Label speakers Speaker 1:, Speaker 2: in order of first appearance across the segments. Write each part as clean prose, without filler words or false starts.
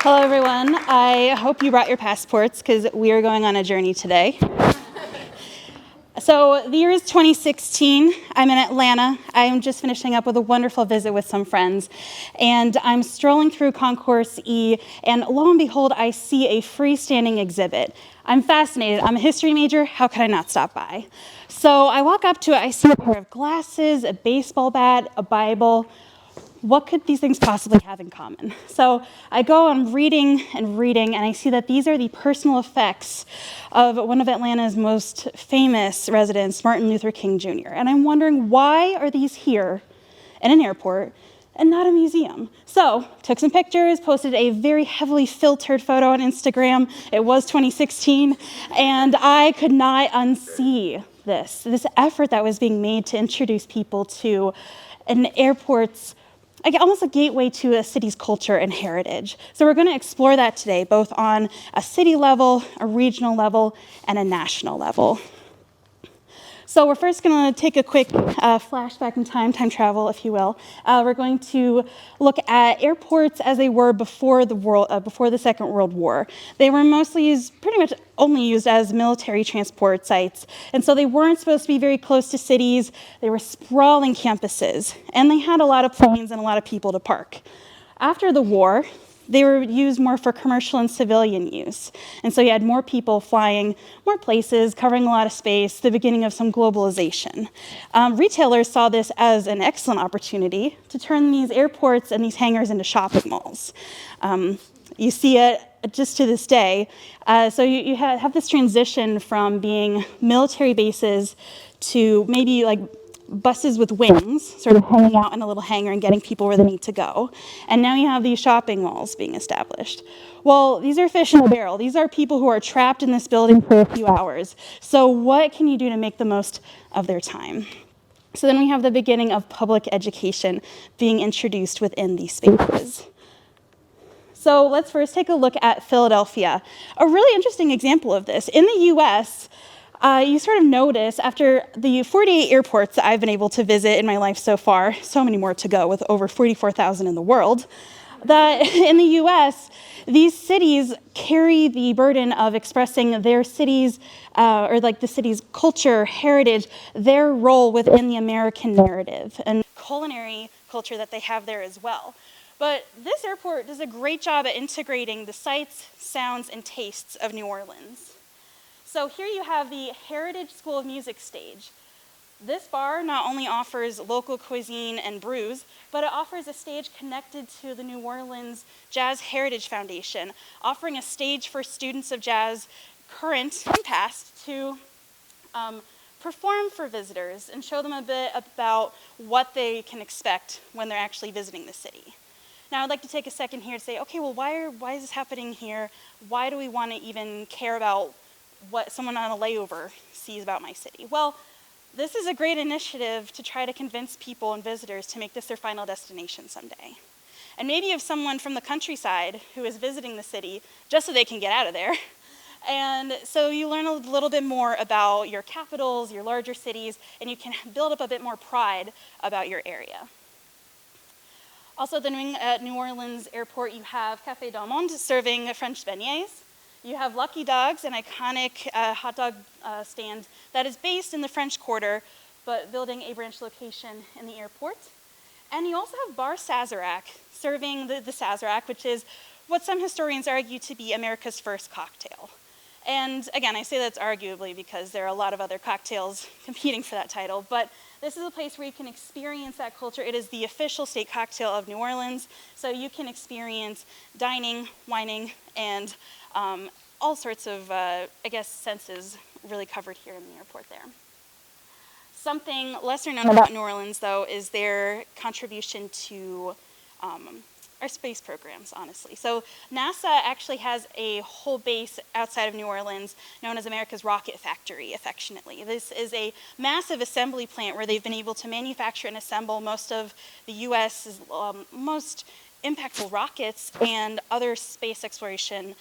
Speaker 1: Hello, everyone. I hope you brought your passports because we are going on a journey today. So the year is 2016. I'm in Atlanta. I'm just finishing up with a wonderful visit with some friends. And I'm strolling through Concourse E, and lo and behold, I see a freestanding exhibit. I'm fascinated. I'm a history major. How could I not stop by? So I walk up to it. I see a pair of glasses, a baseball bat, a Bible. What could these things possibly have in common? So I go on reading, and I see that these are the personal effects of one of Atlanta's most famous residents, Martin Luther King Jr. And I'm wondering, why are these here in an airport and not a museum? So took some pictures, posted a very heavily filtered photo on Instagram. It was 2016, and I could not unsee this effort that was being made to introduce people to an airport's almost a gateway to a city's culture and heritage. So we're going to explore that today, both on a city level, a regional level, and a national level. So we're first going to take a quick flashback in time travel, if you will. We're going to look at airports as they were before the Second World War. They were pretty much only used as military transport sites, and so they weren't supposed to be very close to cities. They were sprawling campuses, and they had a lot of planes and a lot of people to park. After the war, they were used more for commercial and civilian use. And so you had more people flying more places, covering a lot of space, the beginning of some globalization. Retailers saw this as an excellent opportunity to turn these airports and these hangars into shopping malls. You see it just to this day. So you have this transition from being military bases to maybe like buses with wings, sort of hanging out in a little hangar and getting people where they need to go. And now you have these shopping malls being established. Well, these are fish in a barrel. These are people who are trapped in this building for a few hours. So what can you do to make the most of their time? So then we have the beginning of public education being introduced within these spaces. So let's first take a look at Philadelphia. A really interesting example of this. In the US, you sort of notice after the 48 airports that I've been able to visit in my life so far, so many more to go with over 44,000 in the world, that in the US, these cities carry the burden of expressing their cities, or like the city's culture, heritage, their role within the American narrative and culinary culture that they have there as well. But this airport does a great job at integrating the sights, sounds, and tastes of New Orleans. So here you have the Heritage School of Music stage. This bar not only offers local cuisine and brews, but it offers a stage connected to the New Orleans Jazz Heritage Foundation, offering a stage for students of jazz, current and past, to perform for visitors and show them a bit about what they can expect when they're actually visiting the city. Now, I'd like to take a second here to say, okay, well, why is this happening here? Why do we want to even care about what someone on a layover sees about my city? Well, this is a great initiative to try to convince people and visitors to make this their final destination someday. And maybe you have someone from the countryside who is visiting the city just so they can get out of there. And so you learn a little bit more about your capitals, your larger cities, and you can build up a bit more pride about your area. Also, at New Orleans Airport, you have Café Del Monde serving French beignets. You have Lucky Dogs, an iconic hot dog stand that is based in the French Quarter, but building a branch location in the airport. And you also have Bar Sazerac, serving the Sazerac, which is what some historians argue to be America's first cocktail. And again, I say that's arguably because there are a lot of other cocktails competing for that title, but this is a place where you can experience that culture. It is the official state cocktail of New Orleans, so you can experience dining, wining, and all sorts of, senses really covered here in the airport there. Something lesser known about New Orleans, though, is their contribution to our space programs, honestly. So NASA actually has a whole base outside of New Orleans known as America's Rocket Factory, affectionately. This is a massive assembly plant where they've been able to manufacture and assemble most of the U.S.'s most impactful rockets, and other space exploration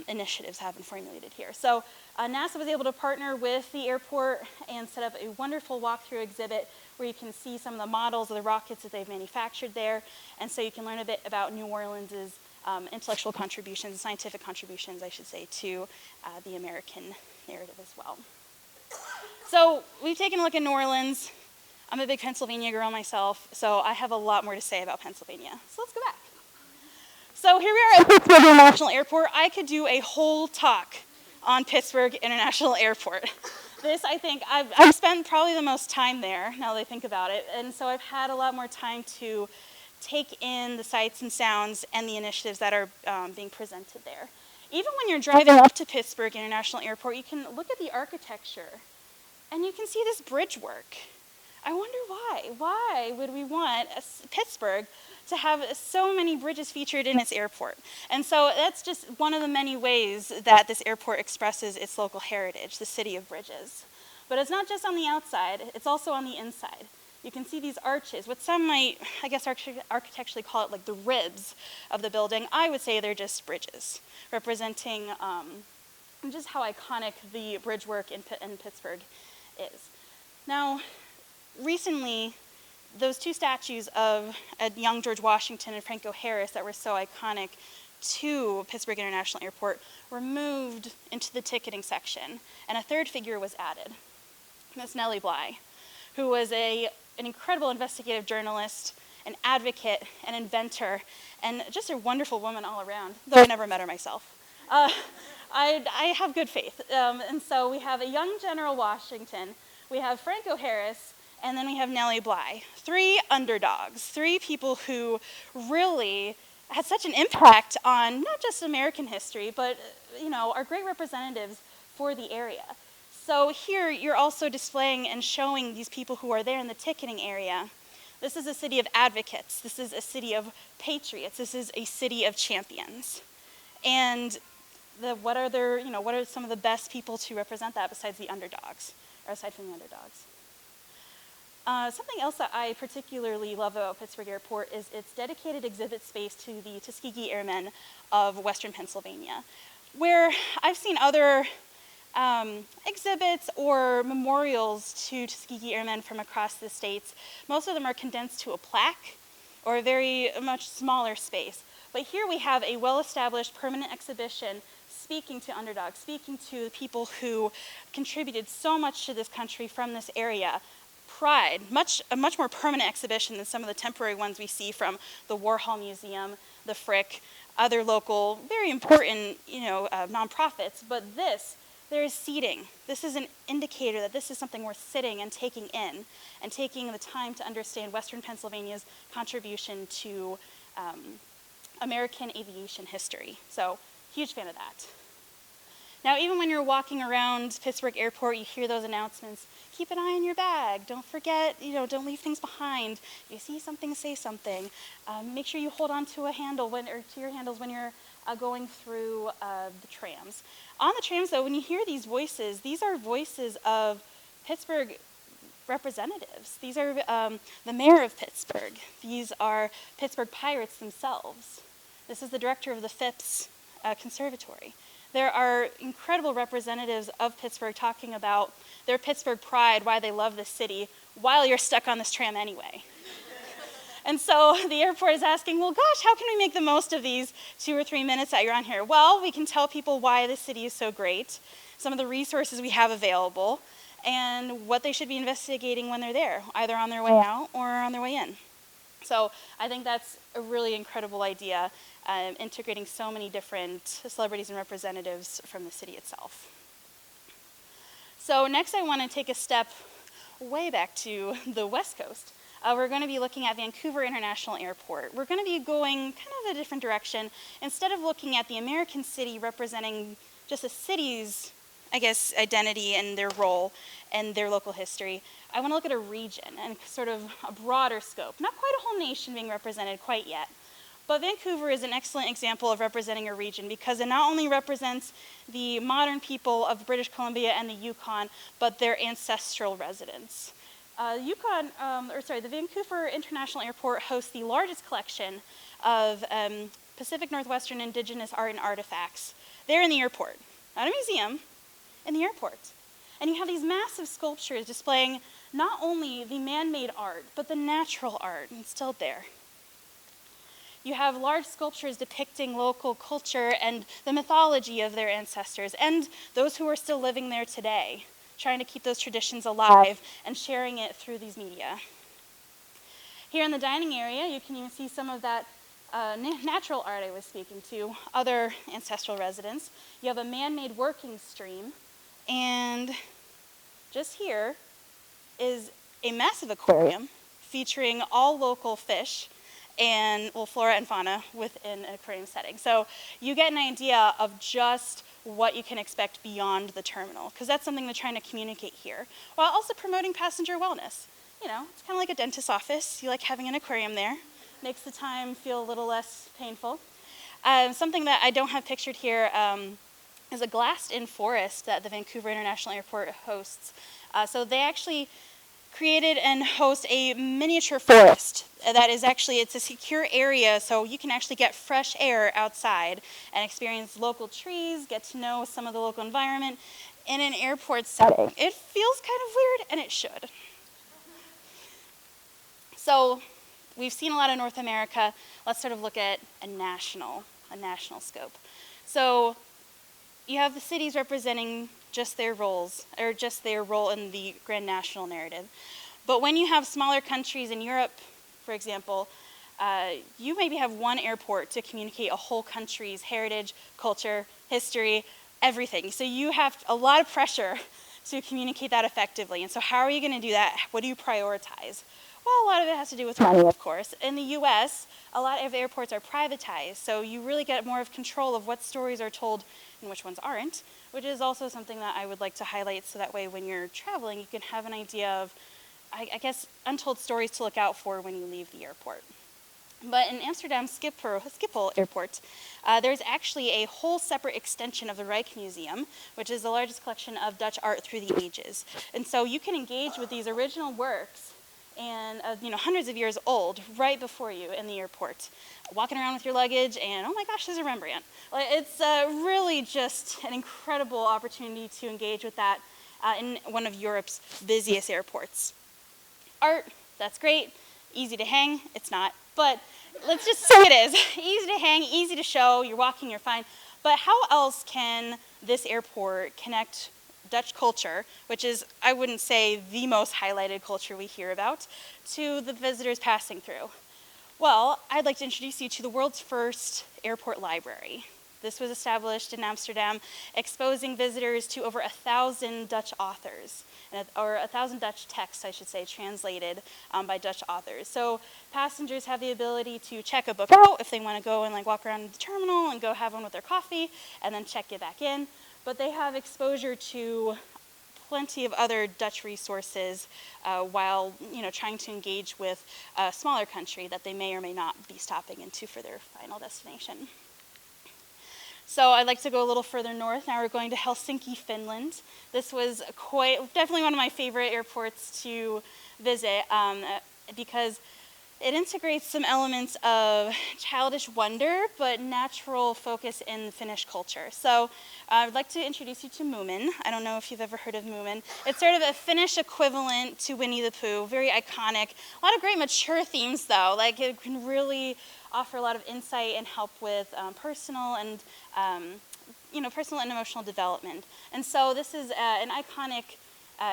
Speaker 1: initiatives have been formulated here. So NASA was able to partner with the airport and set up a wonderful walkthrough exhibit where you can see some of the models of the rockets that they've manufactured there, and so you can learn a bit about New Orleans' intellectual contributions, scientific contributions, I should say, to the American narrative as well. So we've taken a look at New Orleans. I'm a big Pennsylvania girl myself, so I have a lot more to say about Pennsylvania. So let's go back. So here we are at Pittsburgh International Airport. I could do a whole talk on Pittsburgh International Airport. This, I think, I've spent probably the most time there, now that I think about it, and so I've had a lot more time to take in the sights and sounds and the initiatives that are being presented there. Even when you're driving up to Pittsburgh International Airport, you can look at the architecture, and you can see this bridge work. I wonder why. Why would we want Pittsburgh to have so many bridges featured in its airport? And so that's just one of the many ways that this airport expresses its local heritage, the city of bridges. But it's not just on the outside, it's also on the inside. You can see these arches, what some might, I guess, architecturally call it like the ribs of the building. I would say they're just bridges, representing just how iconic the bridge work in Pittsburgh is. Now, recently, those two statues of young George Washington and Franco Harris that were so iconic to Pittsburgh International Airport were moved into the ticketing section, and a third figure was added, Miss Nellie Bly, who was an incredible investigative journalist, an advocate, an inventor, and just a wonderful woman all around, though I never met her myself. I have good faith. And so we have a young General Washington, we have Franco Harris, and then we have Nellie Bly. Three underdogs, three people who really had such an impact on not just American history, but are great representatives for the area. So here you're also displaying and showing these people who are there in the ticketing area. This is a city of advocates. This is a city of patriots. This is a city of champions. And what are some of the best people to represent that besides the underdogs, or aside from the underdogs? Something else that I particularly love about Pittsburgh Airport is its dedicated exhibit space to the Tuskegee Airmen of Western Pennsylvania, where I've seen other exhibits or memorials to Tuskegee Airmen from across the states. Most of them are condensed to a plaque or a very much smaller space. But here we have a well-established permanent exhibition speaking to underdogs, speaking to the people who contributed so much to this country from this area. Pride, a much more permanent exhibition than some of the temporary ones we see from the Warhol Museum, the Frick, other local, very important, nonprofits. But there is seating. This is an indicator that this is something worth sitting and taking in, and taking the time to understand Western Pennsylvania's contribution to American aviation history. So, huge fan of that. Now, even when you're walking around Pittsburgh Airport, you hear those announcements. Keep an eye on your bag. Don't forget, don't leave things behind. If you see something, say something. Make sure you hold on to a handle to your handles when you're going through the trams. On the trams, though, when you hear these voices, these are voices of Pittsburgh representatives. These are the mayor of Pittsburgh. These are Pittsburgh Pirates themselves. This is the director of the Phipps Conservatory. There are incredible representatives of Pittsburgh talking about their Pittsburgh pride, why they love this city, while you're stuck on this tram anyway. And so the airport is asking, well, gosh, how can we make the most of these 2 or 3 minutes that you're on here? Well, we can tell people why this city is so great, some of the resources we have available, and what they should be investigating when they're there, either on their way out or on their way in. So I think that's a really incredible idea, integrating so many different celebrities and representatives from the city itself. So next I want to take a step way back to the West Coast. We're going to be looking at Vancouver International Airport. We're going to be going kind of a different direction. Instead of looking at the American city representing just a city's, identity and their role and their local history, I want to look at a region and sort of a broader scope. Not quite a whole nation being represented quite yet, but Vancouver is an excellent example of representing a region because it not only represents the modern people of British Columbia and the Yukon, but their ancestral residents. The Vancouver International Airport hosts the largest collection of Pacific Northwestern Indigenous art and artifacts. They're in the airport, not a museum, in the airport. And you have these massive sculptures displaying not only the man-made art, but the natural art instilled there. You have large sculptures depicting local culture and the mythology of their ancestors and those who are still living there today, trying to keep those traditions alive and sharing it through these media. Here in the dining area, you can even see some of that natural art I was speaking to, other ancestral residents. You have a man-made working stream, and just here is a massive aquarium featuring all local fish and, well, flora and fauna within an aquarium setting. So you get an idea of just what you can expect beyond the terminal, because that's something they're trying to communicate here, while also promoting passenger wellness. You know, it's kind of like a dentist's office. You like having an aquarium there. Makes the time feel a little less painful. Something that I don't have pictured here is a glassed-in forest that the Vancouver International Airport hosts. So they actually created and host a miniature forest that is actually, it's a secure area, so you can actually get fresh air outside and experience local trees, get to know some of the local environment in an airport setting. It feels kind of weird, and it should. So we've seen a lot of North America. Let's sort of look at a national scope. So you have the cities representing just their roles, or just their role in the grand national narrative. But when you have smaller countries in Europe, for example, you maybe have one airport to communicate a whole country's heritage, culture, history, everything. So you have a lot of pressure to communicate that effectively. And so how are you going to do that? What do you prioritize? Well, a lot of it has to do with money, of course. In the US, a lot of airports are privatized, so you really get more of control of what stories are told and which ones aren't, which is also something that I would like to highlight, so that way when you're traveling, you can have an idea of, I guess, untold stories to look out for when you leave the airport. But in Amsterdam Schiphol Airport, there's actually a whole separate extension of the Reich Museum, which is the largest collection of Dutch art through the ages. And so you can engage with these original works and hundreds of years old right before you in the airport, walking around with your luggage, and oh my gosh, there's a Rembrandt. It's really just an incredible opportunity to engage with that in one of Europe's busiest airports. Art, that's great, easy to hang, it's not, but let's just say it is. Easy to hang, easy to show, you're walking, you're fine. But how else can this airport connect Dutch culture, which is, I wouldn't say, the most highlighted culture we hear about, to the visitors passing through? Well, I'd like to introduce you to the world's first airport library. This was established in Amsterdam, exposing visitors to over 1,000 Dutch authors, or 1,000 Dutch texts, I should say, translated by Dutch authors. So passengers have the ability to check a book out if they want to go and walk around the terminal and go have one with their coffee, and then check it back in. But they have exposure to plenty of other Dutch resources while trying to engage with a smaller country that they may or may not be stopping into for their final destination. So I'd like to go a little further north. Now we're going to Helsinki, Finland. This was definitely one of my favorite airports to visit because it integrates some elements of childish wonder, but natural focus in Finnish culture. So I'd like to introduce you to Moomin. I don't know if you've ever heard of Moomin. It's sort of a Finnish equivalent to Winnie the Pooh, very iconic. A lot of great mature themes, though. It can really offer a lot of insight and help with personal and emotional development. And so this is an iconic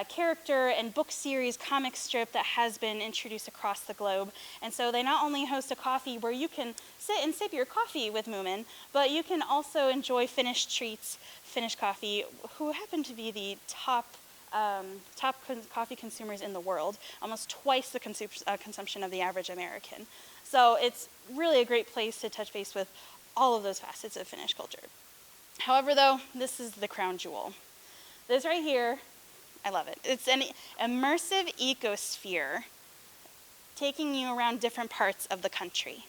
Speaker 1: character and book series comic strip that has been introduced across the globe. And so they not only host a coffee where you can sit and sip your coffee with Moomin, but you can also enjoy Finnish treats, Finnish coffee, who happen to be the top coffee consumers in the world, almost twice the consumption of the average American. So it's really a great place to touch base with all of those facets of Finnish culture. However, though, this is the crown jewel. This right here, I love it. It's an immersive ecosphere taking you around different parts of the country.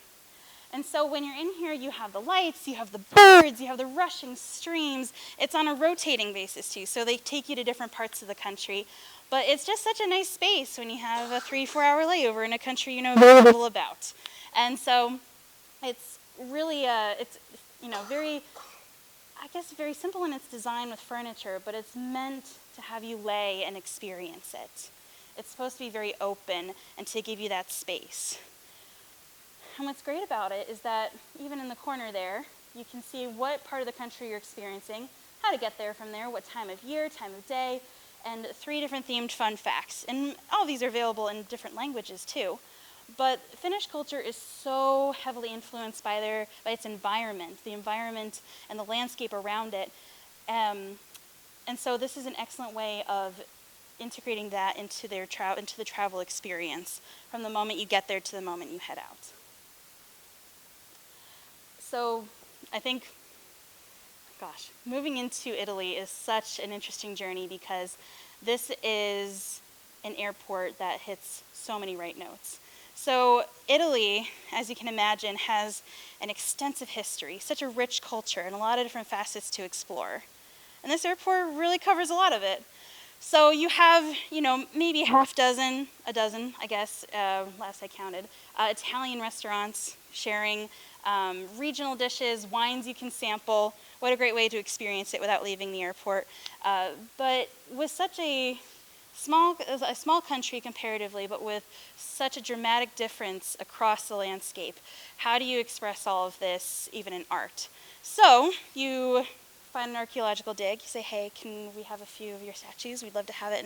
Speaker 1: And so when you're in here, you have the lights, you have the birds, you have the rushing streams. It's on a rotating basis too, so they take you to different parts of the country. But it's just such a nice space when you have a 3-4 hour layover in a country you know very little about. And so it's really, very simple in its design with furniture, but it's meant to have you lay and experience it. It's supposed to be very open and to give you that space. And what's great about it is that even in the corner there, you can see what part of the country you're experiencing, how to get there from there, what time of year, time of day, and 3 different themed fun facts. And all of these are available in different languages too. But Finnish culture is so heavily influenced by its environment, the environment and the landscape around it. And so this is an excellent way of integrating that into the travel experience from the moment you get there to the moment you head out. So I think, gosh, moving into Italy is such an interesting journey because this is an airport that hits so many right notes. So Italy, as you can imagine, has an extensive history, such a rich culture, and a lot of different facets to explore. And this airport really covers a lot of it. So you have, maybe a dozen, I guess, last I counted, Italian restaurants sharing regional dishes, wines you can sample. What a great way to experience it without leaving the airport. But with such a small country comparatively, but with such a dramatic difference across the landscape, how do you express all of this even in art? So you find an archaeological dig, you say, hey, can we have a few of your statues? We'd love to have it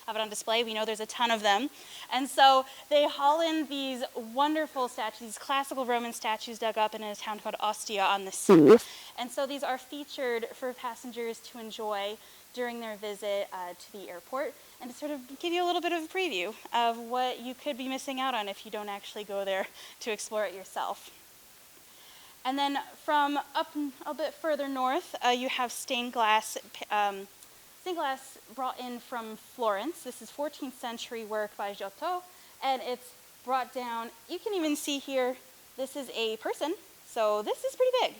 Speaker 1: on display. We know there's a ton of them. And so they haul in these wonderful statues, these classical Roman statues dug up in a town called Ostia on the sea. And so these are featured for passengers to enjoy during their visit to the airport, and to sort of give you a little bit of a preview of what you could be missing out on if you don't actually go there to explore it yourself. And then from up a bit further north, you have stained glass brought in from Florence. This is 14th century work by Giotto, and it's brought down. You can even see here, this is a person, so this is pretty big.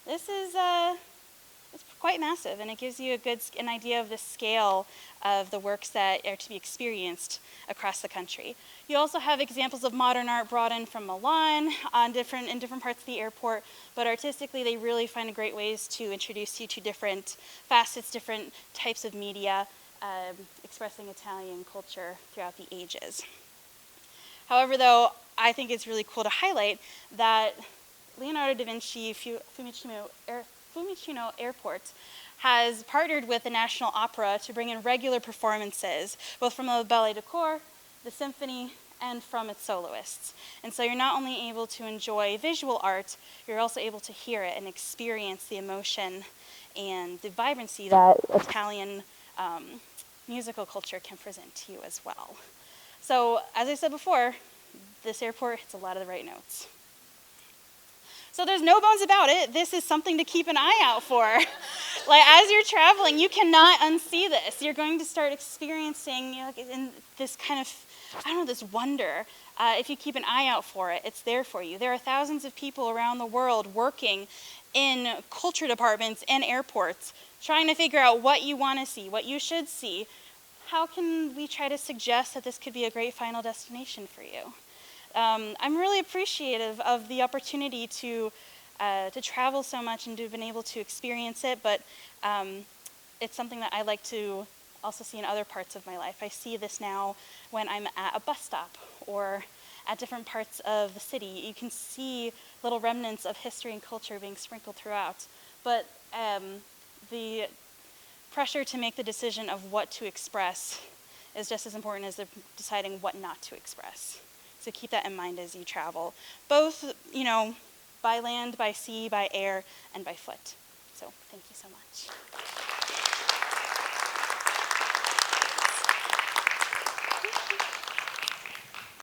Speaker 1: This is it's quite massive, and it gives you an idea of the scale of the works that are to be experienced across the country. You also have examples of modern art brought in from Milan in different parts of the airport, but artistically they really find great ways to introduce you to different facets, different types of media, expressing Italian culture throughout the ages. However, though, I think it's really cool to highlight that Leonardo da Vinci Fiumicino Airport has partnered with the National Opera to bring in regular performances, both from the Ballet de Corps, the symphony, and from its soloists. And so you're not only able to enjoy visual art, you're also able to hear it and experience the emotion and the vibrancy that Italian musical culture can present to you as well. So, as I said before, this airport hits a lot of the right notes. So there's no bones about it. This is something to keep an eye out for. Like, as you're traveling, you cannot unsee this. You're going to start experiencing in this kind of, this wonder. If you keep an eye out for it, it's there for you. There are thousands of people around the world working in culture departments and airports, trying to figure out what you want to see, what you should see. How can we try to suggest that this could be a great final destination for you? I'm really appreciative of the opportunity to travel so much and to have been able to experience it, but it's something that I like to also see in other parts of my life. I see this now when I'm at a bus stop or at different parts of the city. You can see little remnants of history and culture being sprinkled throughout, but the pressure to make the decision of what to express is just as important as deciding what not to express. So keep that in mind as you travel, both, by land, by sea, by air, and by foot. So thank you so much.